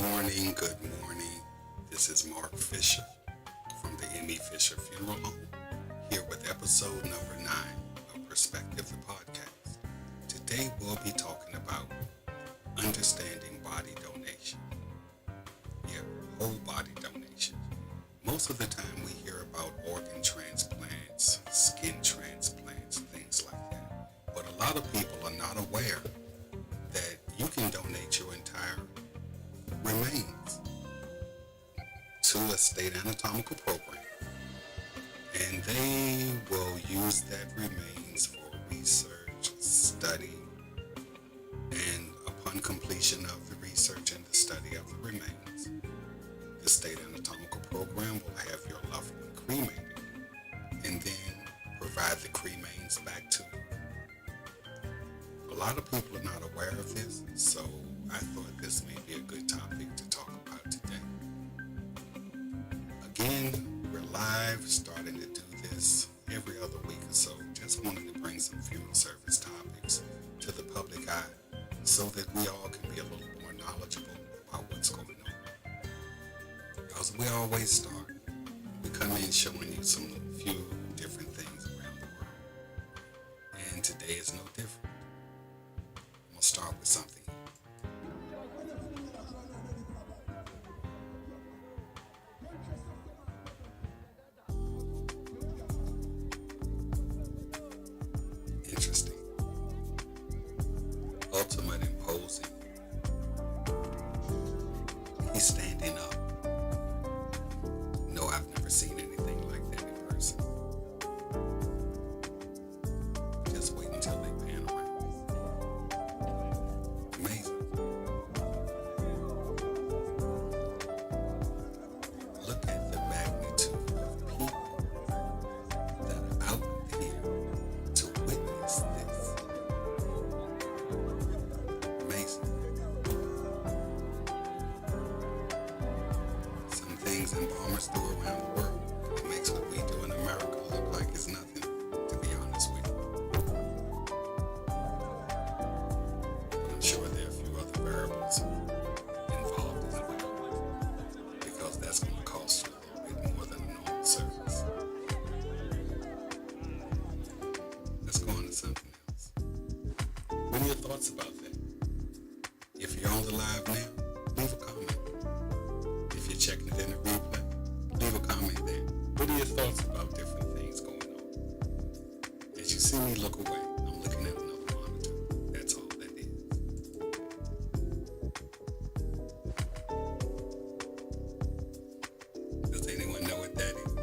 Good morning. This is Mark Fisher from the M.E. Fisher Funeral Home, here with episode number 9 of Perspective the Podcast. Today we'll be talking about understanding body donation. Yeah, whole body donation. Most of the time we hear about organ transplants, skin transplants, things like that. But a lot of people are not aware that you can donate your entire remains to a state anatomical program, and they will use that remains for research, study, and upon completion of the research and the study of the remains, the state anatomical program will have your loved one cremated and then provide the cremains back to you. A lot of people are not aware of this, so I thought this may be a good topic to talk about today. Again, we're live, starting to do this every other week or so. Just wanted to bring some funeral service topics to the public eye so that we all can be a little more knowledgeable about what's going on. Because we always start, we come in showing you some few different things around the world. And today is no different. I'm going to start with something. Interesting. Ultimate imposing. He's standing up. No, I've never seen anything like that in person. Just wait until they pan around. Amazing. Look at the magnitude of people that are out here to witness this. Amazing. Some things embalmers do around the world, it makes what we do in America look like it's nothing, to be honest with you. But I'm sure there are a few other variables involved as well, because that's going to cost you a little bit more than a normal service. Let's go on to something else. What are your thoughts about that? If you're on the live now, leave a comment. If you're checking it in the replay, leave a comment there. What are your thoughts about different things going on? As you see me look away, I'm looking at another monitor. That's all that is. Does anyone know what that is?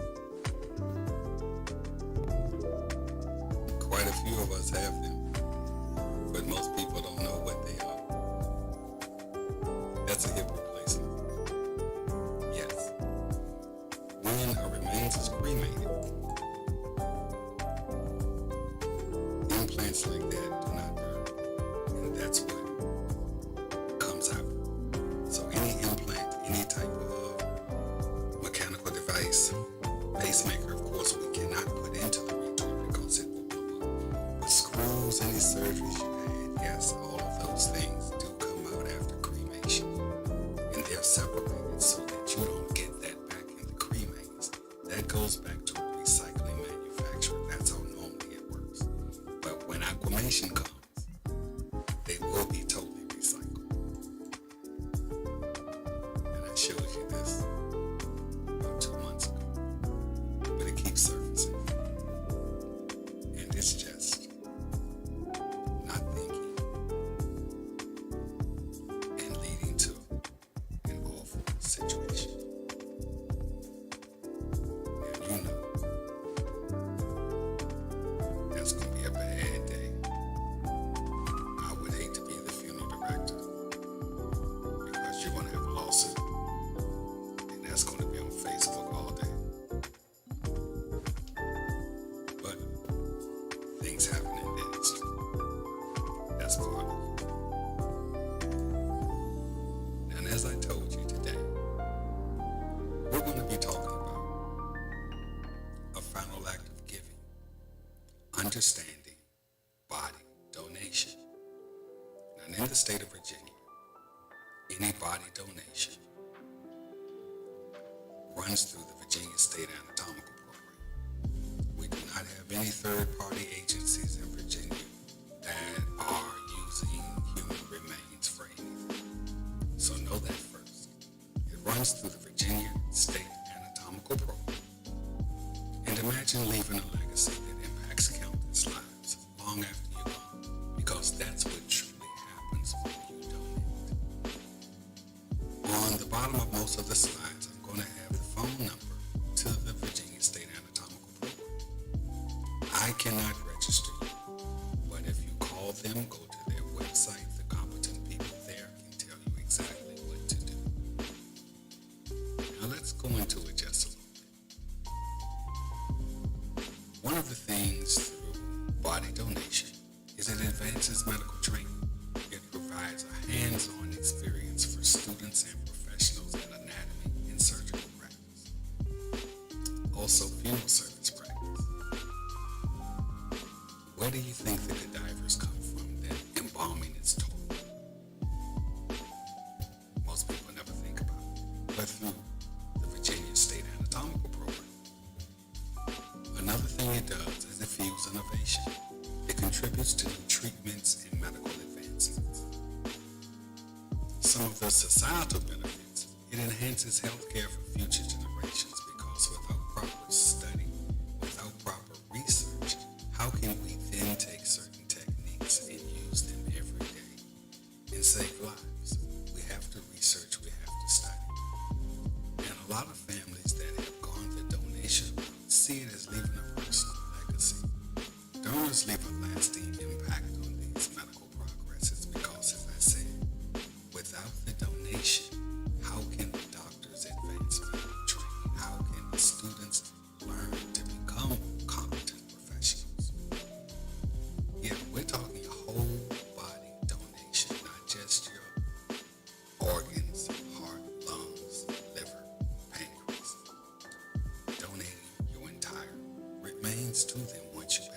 Quite a few of us have them, but most people don't know what they are. That's a hip replacement. Yes. When a remains is cremated, implants like that do not burn, and that's what comes out. So any implant, any type of mechanical device, pacemaker, of course, we cannot put into the retort because it will blow up. But screws, any surgeries you had, yes, all of those things do come out after cremation. And they're separated so that you don't get that back in the cremains. That goes back to a recycling manufacturer. That's how normally it works. But when aquamation comes, they will be totally recycled. And I showed you this about 2 months ago. But it keeps surfacing. And it's just not thinking and leading to an awful situation. And you know that's going to be a bad day. I would hate to be the funeral director because you're going to have a lawsuit, and that's going to be on Facebook all day. But things happen in dentistry. That's part of it. And as I told you today, we're going to be talking about a final act of giving, understanding body donation. And in the state of Virginia, in any body donation runs through the Virginia State Anatomical Program. We do not have any third-party agencies in Virginia that are using human remains for anything. So know that first. It runs through the Virginia State Anatomical Program. And imagine leaving a legacy that impacts countless lives long after you're gone, because that's what truly happens when you donate. On the bottom of most of the slides, I'm going to have the phone number to the Virginia State Anatomical Program. I cannot register you, but if you call them, go to their website, the competent people there can tell you exactly what to do. Now let's go into it just a little bit. One of the things through body donation is it advances medical training. It provides a hands-on experience for students and professionals in anatomy and surgical practice. Also, funeral service practice. Where do you think the cadavers come from that embalming is taught? Most people never think about it, but through the Virginia State Anatomical Program. Another thing it does is it fuels innovation. It contributes to new treatments and medical advancements. Some of the societal benefits, it enhances healthcare for future generations, because without proper study, without proper research, how can we then take certain techniques and use them every day and save lives? We have to research, we have to study. And a lot of families that have gone the donation route see it as leaving a personal legacy. Donors leave a lasting impact on these medical progresses because, as I said, without the donation, how can the doctors advance medical training? How can the students learn to become competent professionals? Yeah, we're talking whole body donation, not just your organs, heart, lungs, liver, pancreas. Donating your entire remains to them once you pass.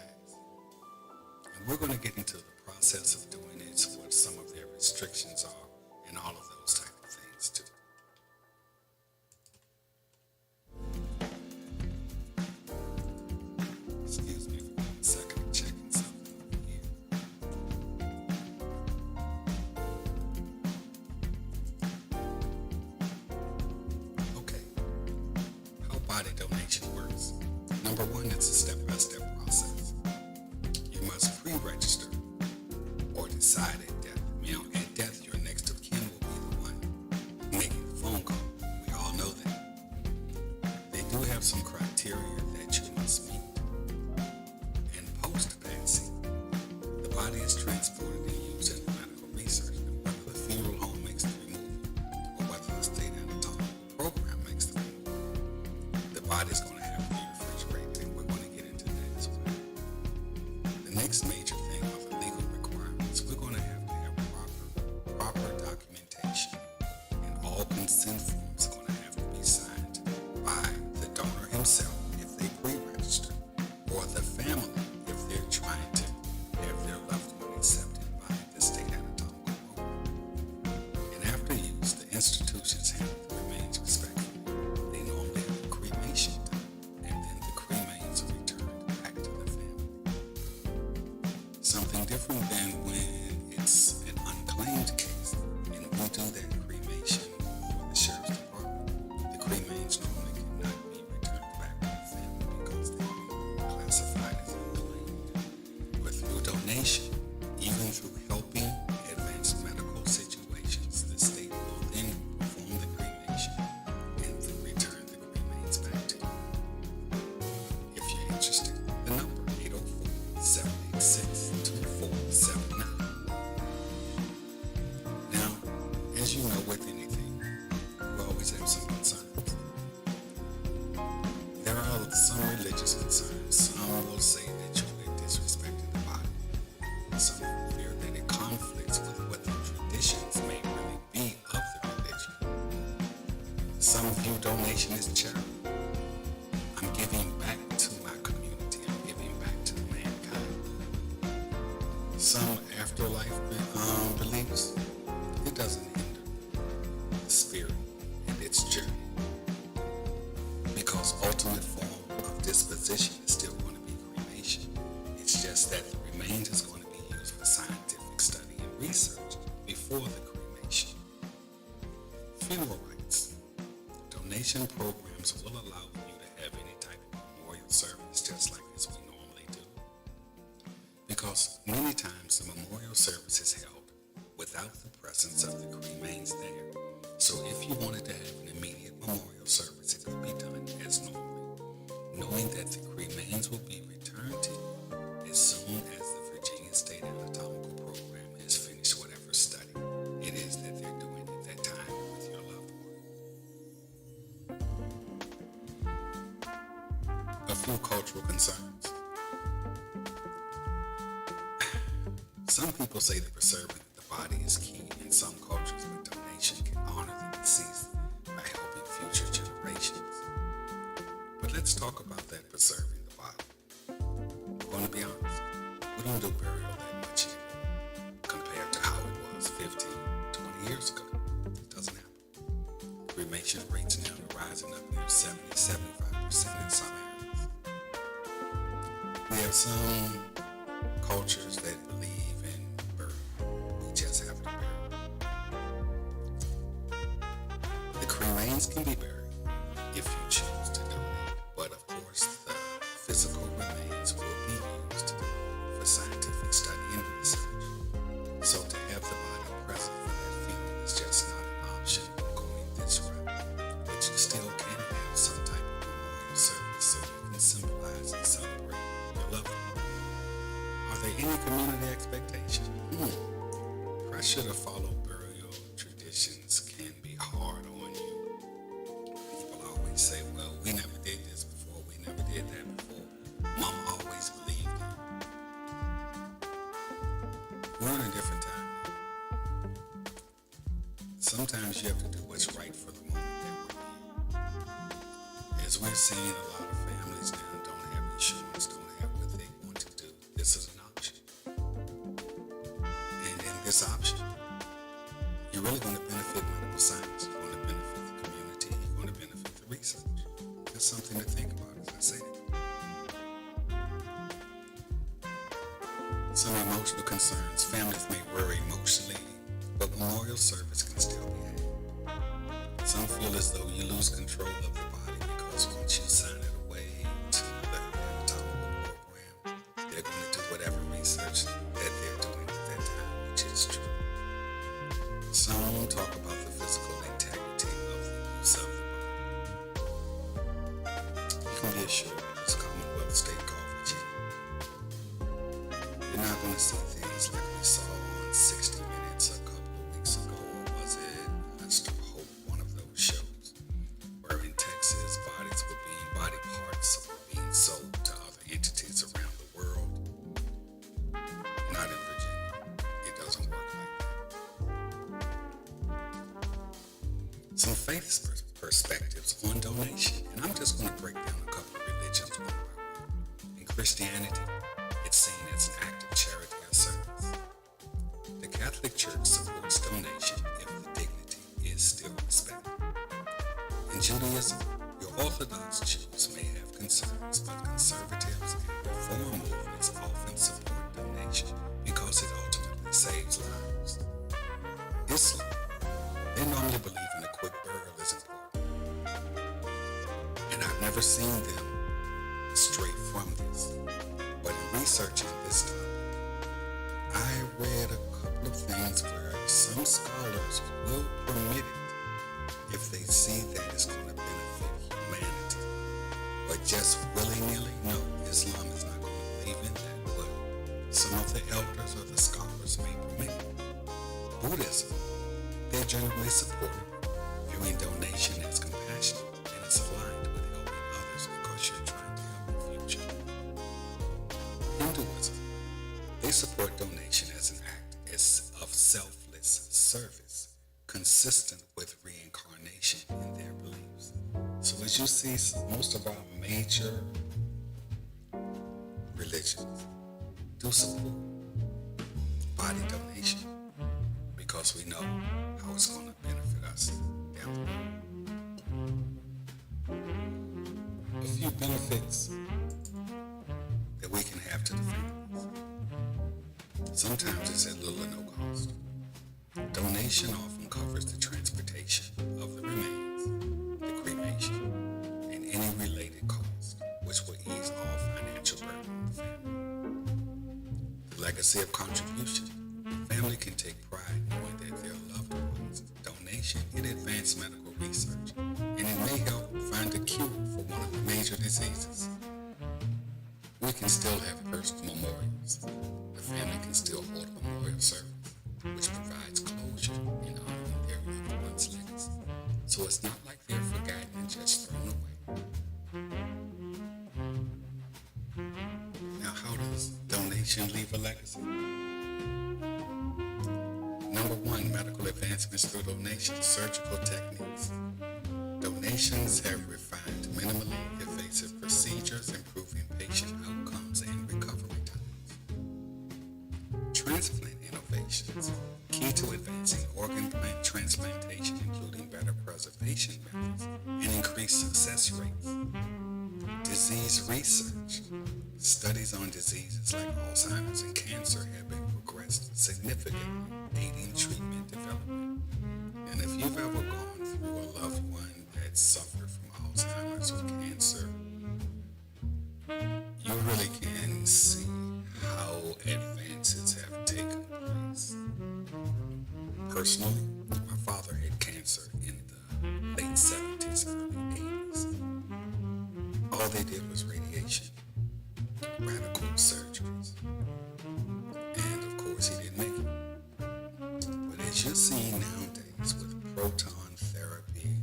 And we're going to get into the process of doing it, what some of their restrictions are, and all of those type of things too. Excuse me for 1 second, I'm checking something over here. Okay, how body donation works. Number one, it's a step-by-step process. You must pre-register or decide at death. Now, at death, your next of kin will be the one making the phone call. We all know that. They do have some criteria that you must meet. And post-passing, the body is transported and used in medical research. Now, whether the funeral home makes the removal or whether the state anatomical program makes the removal, the body's going to have to be refrigerated, and we're going to get into that as well. The next major thing are the legal requirements. We're going to have proper documentation, and all consent forms are going to have to be signed by the donor himself if they pre-register, or the family if they're trying to have their loved one accepted by the state anatomical program. And after use, the institutions handle the remains respectfully. They normally have a cremation done, and then the cremains are returned back to the family. Something different than when it's an unclaimed case, and we do that cremation for the sheriff's department. The cremains normally cannot be returned back to the family because they've been classified as unclaimed. But through donation, even through helping advance medical situations, the state will then perform the cremation and then return the cremains back to you. If you're interested, the number 804-786-2479. Now, as you know with anything, we always have some concerns. There are some religious concerns. Some will say that you're disrespecting the body. Some fear that it conflicts with what the traditions may really be of the religion. Some view donation as charity. I'm giving back to my community. I'm giving back to mankind. Some afterlife beliefs, it doesn't hinder. because many times the memorial service is held without the presence of the cremains there. So if you wanted to have an immediate memorial service, it could be done as normal, knowing that the cremains will be returned to you as soon as the Virginia State Anatomical Program has finished whatever study it is that they're doing at that time with your loved one. A few cultural concerns. Some people say the preserving of the body is key in some cultures, but donation can honor the deceased by helping future generations. But let's talk about that preserving the body. I'm going to be honest, we don't do burial that much anymore compared to how it was 15, 20 years ago. It doesn't happen. Cremation rates now are rising up near 70, 75% in some areas. We have some cultures that believe in burial. We just have to bury. The cremains can be buried if you choose to donate, but of course the physical remains will be used for scientific study and research. So to have the body present for that funeral is just not an option going this route, but you still can have some type of memorial service so you can symbolize and celebrate your loved one. Are there any community expectations? Pressure to follow burial traditions can be hard on you. People always say, well, we never did this before, we never did that before. Mama always believed it. We're in a different time. Sometimes you have to do what's right for the moment that we're in. As we're seeing, a lot of families now don't have insurance, don't have what they want to do. This is an option. And in this option, you're really going to benefit medical science. You're going to benefit the community. You're going to benefit the research. That's something to think about, as I say. Some emotional concerns. Families may worry emotionally, but memorial service can still be had. Some feel as though you lose control of the body because once you sign it away to the anatomical program, they're going to do whatever research that they're doing at that time, which is true. Some talk about the physical integrity of the use of the body. You can be assured this Commonwealth state called Virginia. You're not going to see things like we saw on 60 Minutes a couple of weeks ago, or was it, I hope, one of those shows, where in Texas, body parts were being sold to other entities around the world. Not in Virginia. It doesn't work like that. Some faith perspectives on donation, and I'm just going to break down a couple of religions one by one. In Christianity, it's seen as an act of charity or service. The Catholic Church supports donation if the dignity is still respected. In Judaism, your Orthodox Jews may have concerns, but conservatives and reform movements often support donation because it ultimately saves lives. Islam, they normally believe in a quick burial is important. And I've never seen them stray from this. But in researching this topic, I read a couple of things where some scholars will permit it if they see that it's going to benefit humanity. But just willy-nilly, no, Islam is not going to believe in that. But some of the elders or the scholars may permit it. Buddhism, they're generally supportive, viewing donation as compassionate and it's aligned with helping others because you're trying to help the future. Hinduism, they support donation as an act of selfless service, consistent with reincarnation in their beliefs. So as you see, most of our major religions do support body donation because we know how it's going to benefit us down the road. A few benefits that we can have to the families. Sometimes it's at little or no cost. Donation often covers the transportation of the remains, the cremation, and any related cost, which will ease all financial burden on the family. The Legacy of contribution. Family can take pride knowing that their loved ones' donation in advanced medical research, and it may help find a cure for one of the major diseases. We can still have personal memorials. The family can still hold a memorial service, which provides closure in honoring their loved one's legacy. So it's not like they're forgotten and just thrown away. Now, how does donation leave a legacy? Number one, medical advancements through donation, surgical techniques. Donations have refined minimally invasive procedures, improving patient outcomes and recovery times. Transplant innovations, key to advancing organ plant transplantation, including better preservation methods and increased success rates. Disease research. Studies on diseases like Alzheimer's and cancer have been progressed significantly, aiding treatment development. And if you've ever gone through a loved one that suffered from Alzheimer's or cancer, you really can see how advances have taken place. Personally, my father had cancer in the late 70s, early 80s. All they did was radiation, radical surgeries, and of course he didn't make it. But as you're seeing nowadays with proton therapy,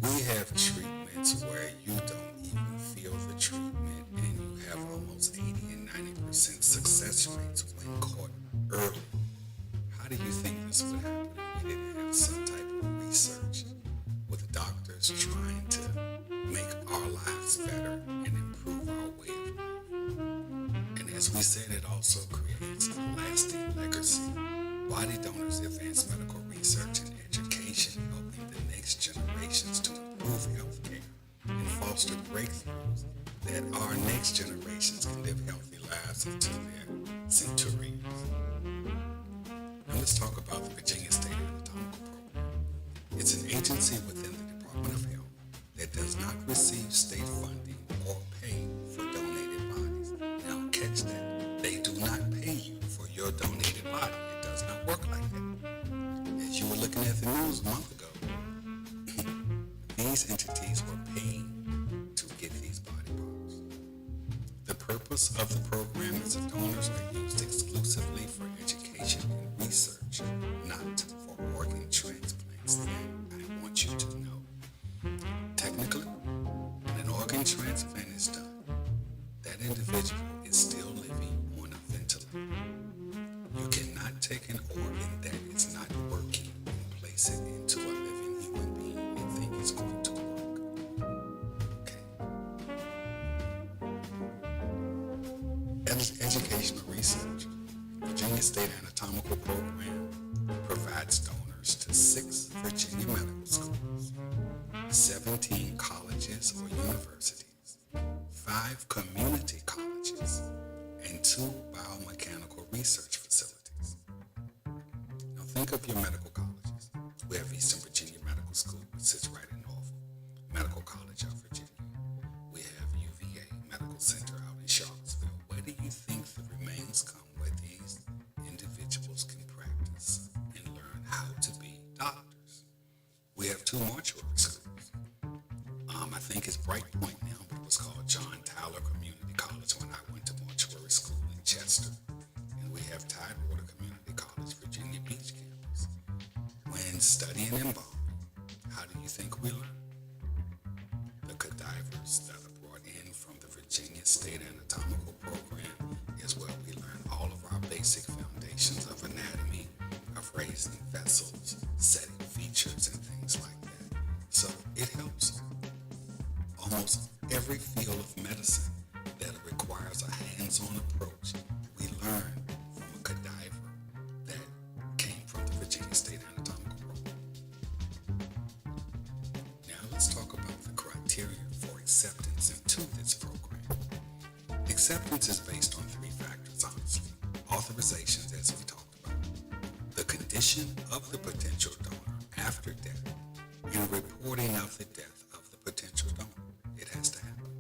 we have treatments where you don't even feel the treatment and you have almost 80 and 90% success rates when caught early. How do you think this would happen if we didn't have some type of research with doctors trying to make our lives better and improve our way of life? And as we said, it also creates a lasting legacy. Body donors advance medical research and education, helping the next generations to improve healthcare and foster breakthroughs that our next generations can live healthy lives into their centuries. Now let's talk about the Virginia State Anatomical Program. It's an agency within the Department of Health that does not receive state funding or pay for donated bodies. Now catch that. They do not pay you for your donated body. It does not work like that. As you were looking at the news a month ago, these entities were paid to get these body parts. The purpose of the program is that donors are used exclusively for education and research, not for organ transplants. That I want you to know. Technically, when an organ transplant is done, that individual is still living on a ventilator. You cannot take an organ that is not working and place it into a living human being and think it's going to work. Okay. Educational research. Virginia State Anatomical Program provides donors to 6 Virginia medical schools, 17 colleges or universities, 5 community colleges, and 2 biomechanical research facilities. Now think of your medical colleges. We have Eastern Virginia Medical School, which sits right in Norfolk, Medical College of Virginia. We have UVA Medical Center out in Charlottesville. Where do you think the remains come where these individuals can practice and learn how to be doctors? We have 2 mortuary schools. I think it's Bright Point now, but it was called John Tyler Community College when I went to mortuary school in Chester. And we have Tidewater Community College, Virginia Beach campus. When studying embalming, how do you think we learn? The cadavers that are brought in from the Virginia State Anatomical Program is where we learn all of our basic foundations of anatomy, of raising vessels, setting features, and things like that. So it helps almost every field of medicine that requires a hands-on approach. We learn from a cadaver that came from the Virginia State Anatomical Program. Now let's talk about the criteria for acceptance into this program. Acceptance is based on 3 factors, honestly. Authorizations, as we talked about, the condition of the potential donor after death, and reporting of the death of the potential donor. It has to happen.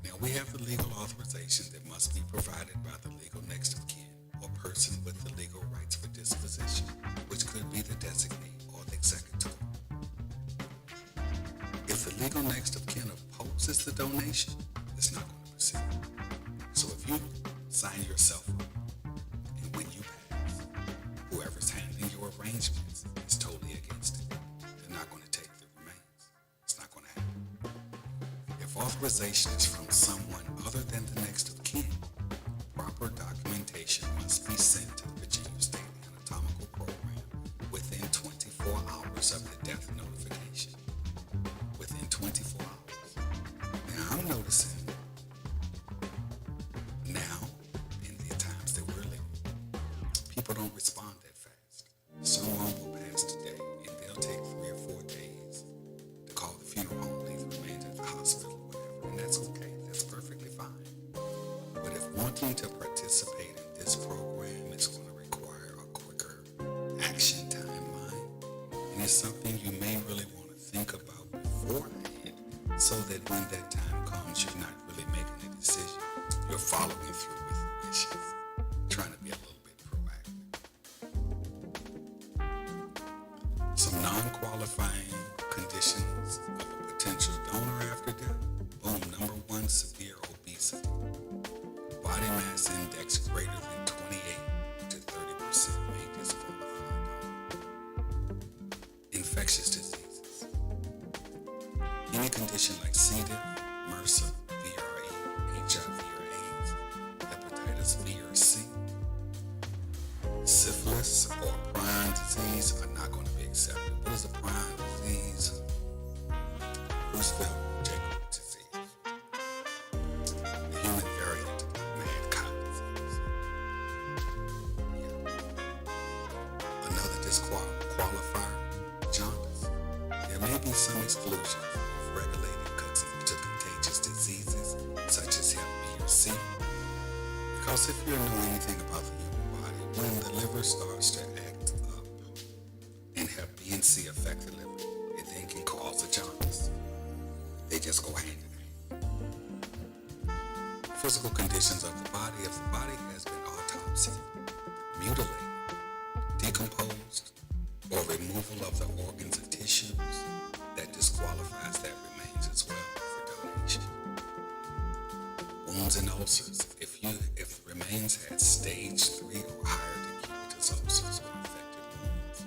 Now, We have the legal authorization that must be provided by the legal next of kin or person with the legal rights for disposition, which could be the designee or the executor. If the legal next of kin opposes the donation, it's not going to proceed. So if you sign yourself up, and when you pass, whoever's handling your arrangements is totally against it, they're not going to take the remains. It's not going to happen. If authorization is from someone other than the next of kin, proper documentation must be sent to the Virginia State Anatomical Program within 24 hours of the death notification. Within 24 hours. Now, I'm noticing now, in the times that we're living, people don't respond that fast. Someone will pass today, and they'll take 3 or 4 days to call the funeral home, leave the remains at the hospital, whatever, and that's okay. That's perfectly fine. But if wanting to participate in this program is going to require a quicker action timeline, and it's something you may really want to think about beforehand, so that when that time comes, you're not really making a decision. You're following through with the wishes, trying to be a little bit proactive. Some non-qualifying conditions of a potential donor after death. Boom, number 1, severe obesity. Body mass index greater than 28 to 30% may disqualify donor. Infectious diseases. Any condition like C. diff, MRSA, VRE, HIV or AIDS, hepatitis B or C, syphilis or prion disease are not going to be accepted. What is a prion disease? Creutzfeldt-Jakob disease. The human variant of mad cow disease. Yeah. Another disqualifier, jaundice. There may be some exclusions of regulated to contagious diseases such as Hep B or C. Because if you know anything about the human body, when the liver starts to act up and Hep B and C affect the liver, it then can cause a jaundice. They just go hand in hand. Physical conditions of the body. If the body has been autopsied, mutilated, decomposed, or removal of the organs and tissues, that disqualifies that remains as well for donation. Wounds and ulcers. If the remains had stage 3 or higher decubitus ulcers or infected wounds,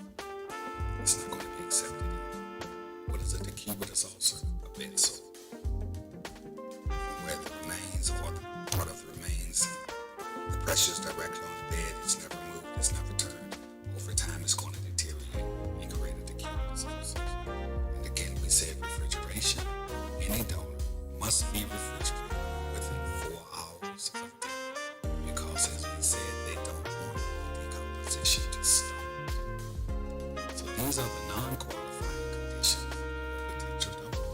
it's not going to be accepted either. What is a decubitus ulcer? A bed sore. Where the remains or part of the remains, the pressure's directly on the bed, it's never moved, it's never turned. Over time, it's going to deteriorate and create a decubitus ulcer. And again, we said refrigeration. Any donor must be refrigerated within 4 hours of death, because as we said, they don't want decomposition to start. So these are the non-qualifying conditions of a potential donor.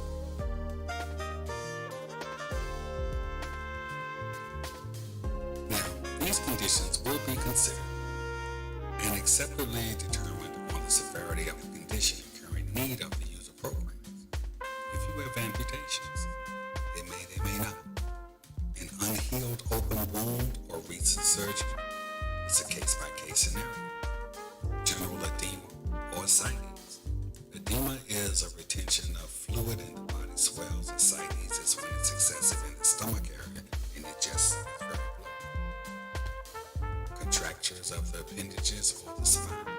Now, these conditions will be considered and acceptably determined on the severity of the condition incurring need of the user programs. If you have amputations, they may not. An unhealed open wound or recent surgery, it's a case-by-case scenario. General edema or ascites. Edema is a retention of fluid in the body swells. Ascites is when it's excessive in the stomach area and it just is very bloated. Contractures of the appendages or the spine,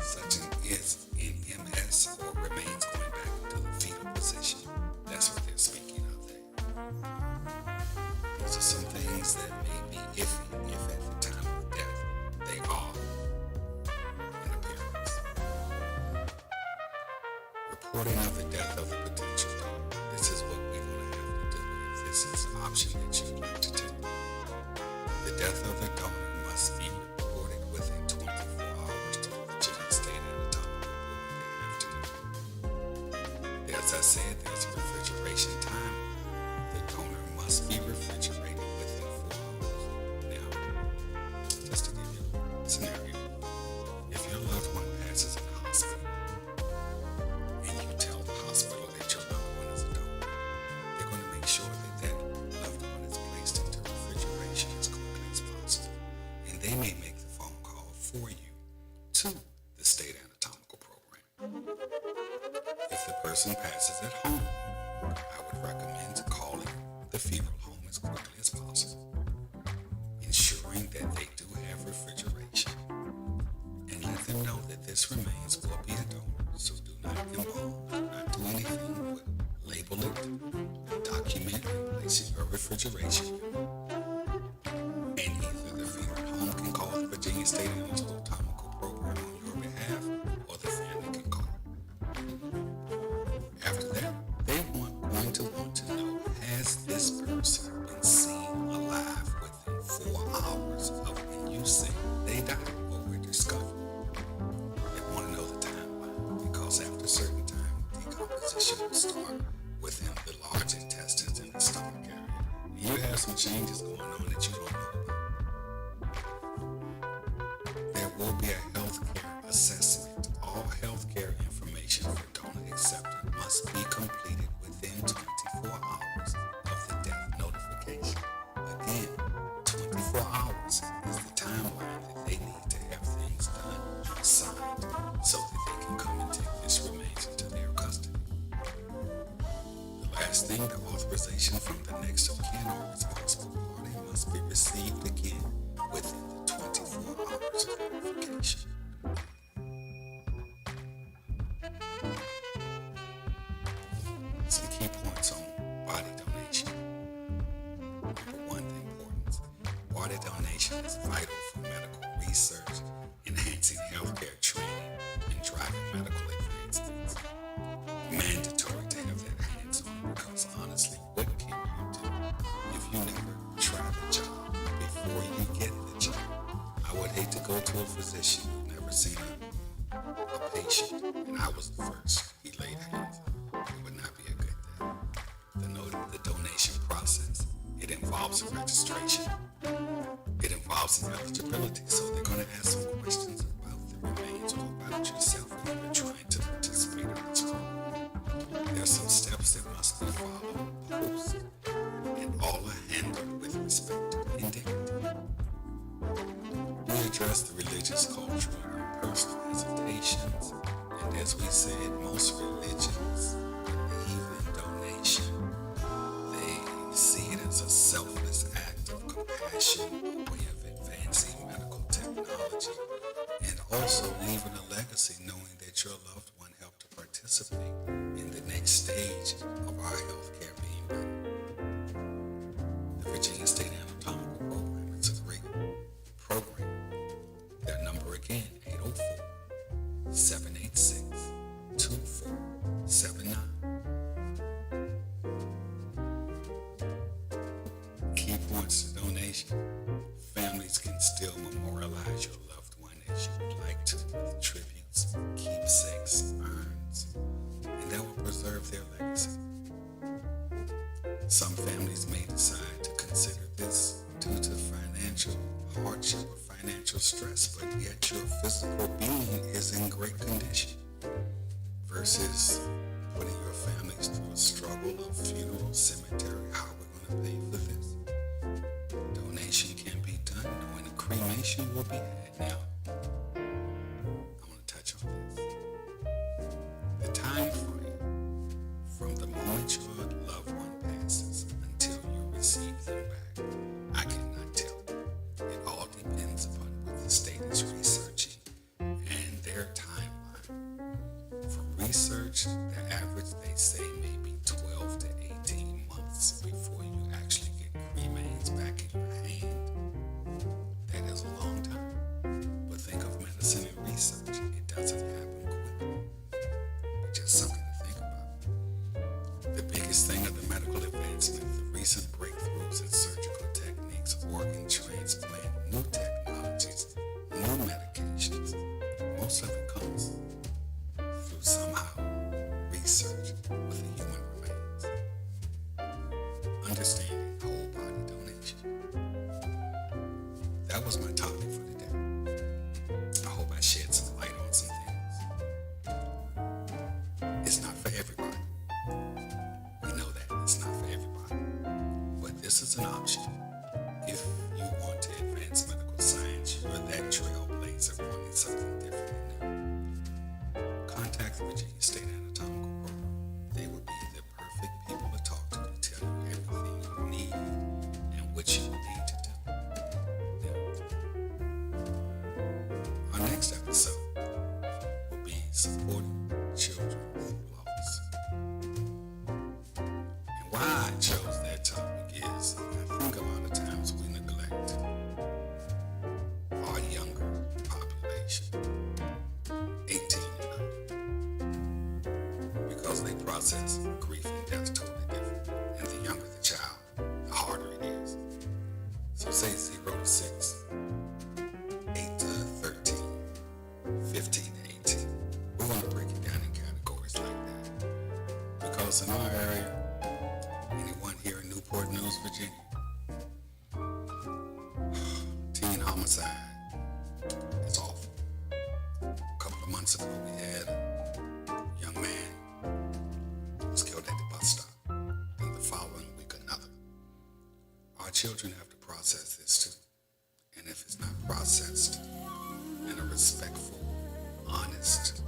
such as in MS or remains going back to the fetal position. That's what they're speaking of there. These are some things that may be iffy if at the time of death they are in appearance. Reporting of the death of a potential donor. This is what we're going to have to do if this is an option that you'd like to take. The death of the donor must be reported within 24 hours to the Virginia State Anatomical Board thereafter. As I said, there's a refrigeration time. The donor must be refrigerated within 4 hours. Now, just to give you a scenario, if your loved one passes in the hospital and you tell the hospital that your loved one is a donor, they're going to make sure that that loved with this remains will be a donor, so do not embalm, do not do anything but label it, document it, place it in your refrigeration. And either the funeral home can call the Virginia State Anatomical Program on your behalf, or the family can call. After that, they going to want to know, has this person been seen alive within 4 hours of when you say they died or were discovered? They want to know the timeline, because after a certain time, decomposition will start within the large intestines and the stomach area. And you have some changes going on that you don't know about. There will be a healthcare assessment. All healthcare information for donor acceptance must be completed within 24 hours of the death notification. Again, 24 hours is the timeline that they need to have things done, signed, so that they can come and take this remains into their custody. The last thing, the authorization from the next of kin or responsible party must be received again within the 24 hours of notification. Some key points on body donation. Number one, the importance. Body donation is vital for medical research, enhancing healthcare training, and driving medical advancements. Mandatory to have that hands-on, because honestly, what can you do if you never try the job before you get the job? I would hate to go to a physician who's never seen a patient, and I was the first he laid hands on. It would not be a good thing. The donation process, it involves a registration. It involves an eligibility, so they're going to ask some questions about the remains or about yourself when you're trying to participate in this program. There's some steps that must be followed post, and all are handled with respect and dignity. We address the religious, cultural, and personal hesitations, and as we said, most religions believe in donation. They see it as a selfless act of compassion, a way of advancing medical technology, and also leaving a legacy knowing that your loved one helped to participate in the next stage of our healthcare being better. The Virginia State Anatomical Program is a great program. Their number again, 804-786-2479. Key points to donation. Families can still memorialize your loved one as you would like to, with tributes, keepsakes, urns, and that will preserve their legacy. Some families may decide to consider this due to financial hardship or financial stress, but yet your physical being is in great condition, versus putting your families through a struggle of funeral, cemetery, how we're going to pay for this. Donation can be done knowing a cremation will be had. Now, I want to touch on this. The time frame from the moment your loved one passes until you receive them back, I cannot tell. It all depends upon what the state is researching and their timeline. For research, the average they say may be 12 to 18 months before you actually get remains back in your hand. That is a long time. But think of medicine and research. It doesn't happen quickly. It's just something to think about. The biggest thing of the medical advancement, the recent breakthroughs in surgical techniques, organ transplant, new technologies, new medications. Most of it comes through somehow research with the human remains. Understanding whole body donation. That was my topic for today. I hope I shed some light on some things. It's not for everybody. We know that it's not for everybody. But this is an option. If you want to advance medical science, you're that trailblazer wanting something different and new. Contact the Virginia State Anatomical Program. They will be the perfect people to talk to tell you everything you need and what you need to do. Now, our next episode, process of grief and death totally different. And the younger the child, the harder it is. So say 0 to 6, 8 to 13, 15 to 18. We're going to break it down in categories like that. Because in our area, anyone here in Newport News, Virginia, teen homicide is awful. A couple of months ago, we had a young man who was killed at the bus stop, and the following week another. Our children have to process this too, and if it's not processed in a respectful, honest,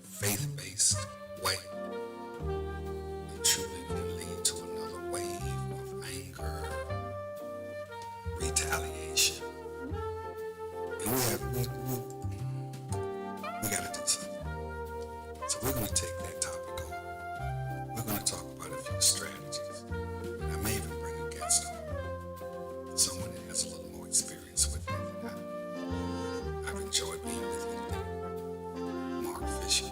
faith-based way, it truly can lead to another wave of anger, retaliation, and we got to do something. So we're going to take that topic on. We're going to talk about a few strategies. And I may even bring a guest on, someone that has a little more experience with it than I. I've enjoyed being with you today. Mark Fisher.